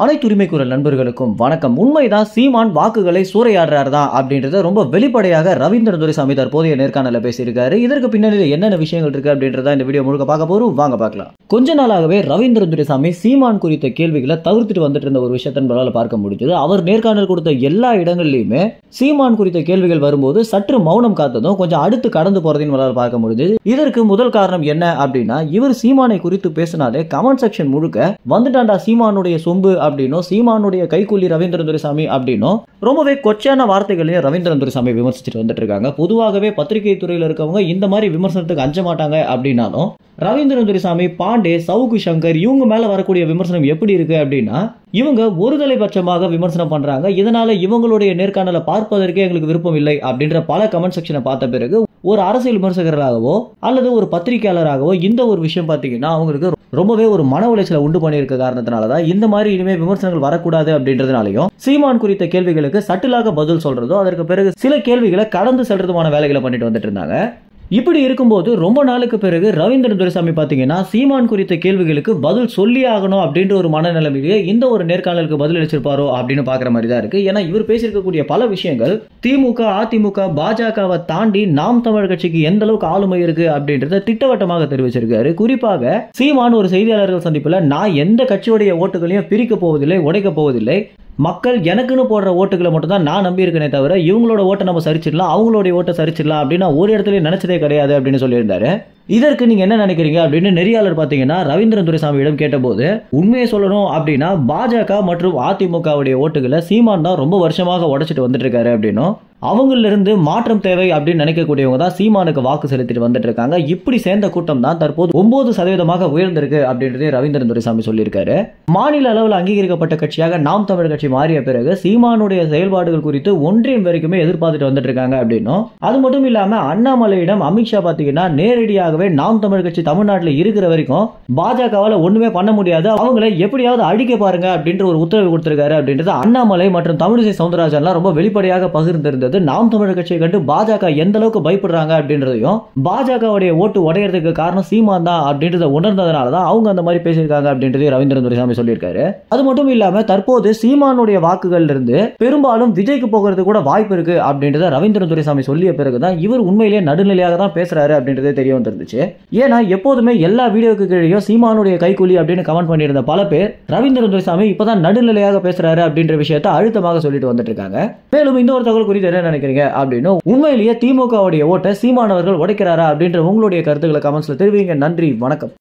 அனைத்து உரிமை குரல் நண்பர்களுக்கும் வணக்கம். உண்மைதான், சீமான் வாக்குகளை சூறையாடுறார் தான் அப்படின்றத ரொம்ப வெளிப்படையாக ரவீந்திரன் துரைசாமி தற்போதைய நேர்காணல பேசியிருக்காரு. இதற்கு பின்னணியில் என்னென்ன விஷயங்கள் இருக்கு அப்படின்றத இந்த வீடியோ முழுக்க பார்க்க போறோம். வாங்க பார்க்கலாம். கொஞ்ச நாளாகவே ரவீந்திரன் துரைசாமி சீமான் குறித்த கேள்விகளை தவிர்த்துட்டு வந்துட்டு இருந்த ஒரு விஷயத்தை நம்மளால பார்க்க முடிஞ்சது. அவர் நேர்காணல் கொடுத்த எல்லா இடங்கள்லயுமே சீமான் குறித்த கேள்விகள் வரும்போது சற்று மௌனம் காத்ததும் கொஞ்சம் அடுத்து கடந்து போறதையும் நம்மளால பார்க்க முடிஞ்சது. இதற்கு முதல் காரணம் என்ன அப்படின்னா, இவர் சீமானை குறித்து பேசினாலே கமெண்ட் செக்ஷன் முழுக்க வந்துட்டாண்டா சீமானுடைய சொம்பு அப்படின்னும், சீமானுடைய கைக்கூலி ரவீந்திரன் துரைசாமி அப்படின்னும் ரொம்பவே கொச்சையான வார்த்தைகளையும் ரவீந்திரன் துரைசாமி விமர்சிச்சுட்டு வந்துட்டு இருக்காங்க. பொதுவாகவே பத்திரிகை துறையில் இருக்கவங்க இந்த மாதிரி விமர்சனத்துக்கு அஞ்ச மாட்டாங்க அப்படின்னாலும் ரவீந்திரன் துரைசாமி, பாண்டே, சவுக்கு சங்கர் இவங்க மேல வரக்கூடிய விமர்சனம் எப்படி இருக்கு அப்படின்னா, இவங்க ஒருதலை பட்சமாக விமர்சனம் பண்றாங்க. இதனால இவங்களுடைய நேர்காணலை பார்ப்பதற்கே எங்களுக்கு விருப்பம் இல்லை அப்படின்ற பல கமெண்ட் செக்ஷனை பார்த்த பிறகு ஒரு அரசியல் விமர்சகராகவோ அல்லது ஒரு பத்திரிகையாளராகவோ இந்த ஒரு விஷயம் பார்த்தீங்கன்னா அவங்களுக்கு ரொம்பவே ஒரு மன உளைச்சலை உண்டு பண்ணியிருக்க காரணத்தினாலதான் இந்த மாதிரி இனிமே விமர்சனங்கள் வரக்கூடாது அப்படின்றதுனாலையும் சீமான் குறித்த கேள்விகளுக்கு சட்டிலாக பதில் சொல்றதோ, அதற்கு பிறகு சில கேள்விகளை கடந்து செல்றதுமான வேலைகளை பண்ணிட்டு வந்துட்டு இருந்தாங்க. இப்படி இருக்கும்போது ரொம்ப நாளுக்கு பிறகு ரவீந்திரன் துரைசாமி பாத்தீங்கன்னா சீமான் குறித்த கேள்விகளுக்கு பதில் சொல்லி ஆகணும் அப்படின்ற ஒரு மனநிலைமையிலேயே இந்த ஒரு நேர்காணலுக்கு பதில் அளிச்சிருப்பாரோ அப்படின்னு பாக்குற மாதிரி தான் இருக்கு. ஏன்னா இவர் பேசியிருக்கக்கூடிய பல விஷயங்கள் திமுக, அதிமுக, பாஜகவை தாண்டி நாம் தமிழர் கட்சிக்கு எந்த அளவுக்கு ஆளுமை இருக்கு அப்படின்றத திட்டவட்டமாக தெரிவிச்சிருக்காரு. குறிப்பாக சீமான் ஒரு செய்தியாளர்கள் சந்திப்புல, நான் எந்த கட்சியுடைய ஓட்டுகளையும் பிரிக்க போவதில்லை, உடைக்க போவதில்லை, மக்கள் எனக்குன்னு போடுற ஓட்டுகளை மட்டும் தான் நான் நம்பி இருக்கனே தவிர இவங்களோட ஓட்டை நம்ம சரிச்சிடலாம், அவங்களுடைய ஓட்டை சரிச்சிடலாம் அப்படின்னு ஒரு இடத்துல நினைச்சதே கிடையாது அப்படின்னு சொல்லியிருந்தாரு. இதற்கு நீங்க என்ன நினைக்கிறீங்க அப்படின்னு நெறியாளர் பாத்தீங்கன்னா ரவீந்திரன் துரைசாமியிடம் கேட்டபோது, உண்மையை சொல்லணும் அப்படின்னா பாஜக மற்றும் அதிமுகவுடைய ஓட்டுகளை சீமான் தான் ரொம்ப வருஷமாக உடைச்சிட்டு வந்துட்டு இருக்காரு அப்படின்னும், அவங்கள இருந்து மாற்றம் தேவை அப்படின்னு நினைக்கக்கூடியவங்க தான் சீமானுக்கு வாக்கு செலுத்திட்டு வந்துட்டு இருக்காங்க. இப்படி சேர்ந்த கூட்டம் தான் தற்போது 9% உயர்ந்திருக்கு அப்படின்றதே ரவீந்திரன் துரைசாமி சொல்லியிருக்காரு. மாநில அளவில் அங்கீகரிக்கப்பட்ட கட்சியாக நாம் தமிழர் கட்சி மாறிய பிறகு சீமானுடைய செயல்பாடுகள் குறித்து ஒன்றியம் வரைக்குமே எதிர்பார்த்துட்டு வந்துட்டு இருக்காங்க அப்படின்னும், அது மட்டும் இல்லாம அண்ணாமலையிடம் அமித்ஷா பாத்தீங்கன்னா நேரடியாகவே நாம் தமிழர் கட்சி தமிழ்நாட்டில் இருக்கிற வரைக்கும் பாஜகவால ஒண்ணுமே பண்ண முடியாது, அவங்களை எப்படியாவது அடிக்க பாருங்க அப்படின்ற ஒரு உத்தரவு கொடுத்திருக்காரு அப்படின்றது அண்ணாமலை மற்றும் தமிழிசை சவுந்தரராஜன் ரொம்ப வெளிப்படையாக பகிர்ந்திருந்தது. நாம் தமிழர் கட்சியை கண்டு பாஜக எந்த அளவுக்கு பயப்படுறாங்க அப்படின்றதையும், பாஜகவுடைய ஓட்டு உடையறதுக்கு காரணம் சீமான் தான் அப்படின்றத உணர்ந்ததனாலதான் அவங்க அந்த மாதிரி பேசியிருக்காங்க அப்படின்றதையும் ரவீந்திரன் துரைசாமி சொல்லியிருக்காரு. அது மட்டும் இல்லாம தற்போது சீமானுடைய வாக்குகள் இருந்து பெரும்பாலும் விஜய்க்கு போகிறது கூட வாய்ப்பு இருக்கு அப்படின்றத ரவீந்திரன் துரைசாமி சொல்லிய பிறகுதான் இவர் உண்மையிலேயே நடுநிலையாக தான் பேசுறாரு அப்படின்றதே தெரிய வந்துருந்துச்சு. ஏன்னா எப்போதுமே எல்லா வீடியோக்கு கீழே சீமானுடைய கைக்கூலி அப்படின்னு கமெண்ட் பண்ணியிருந்த பல பேர் ரவீந்திரன் துரைசாமி இப்பதான் நடுநிலையாக பேசுறாரு அப்படின்ற விஷயத்தை அழுத்தமாக சொல்லிட்டு வந்துட்டு இருக்காங்க. மேலும் இந்த ஒரு தகவல் குறித்து என்ன நினைக்கிறீங்க அப்படின்னு, உண்மையிலேயே திமுகவுடைய ஓட்டை சீமானவர்கள் உடைக்கிறாரா அப்படின்ற உங்களுடைய கருத்துக்களை கமெண்ட்ஸ்ல தெரிவிங்க. நன்றி, வணக்கம்.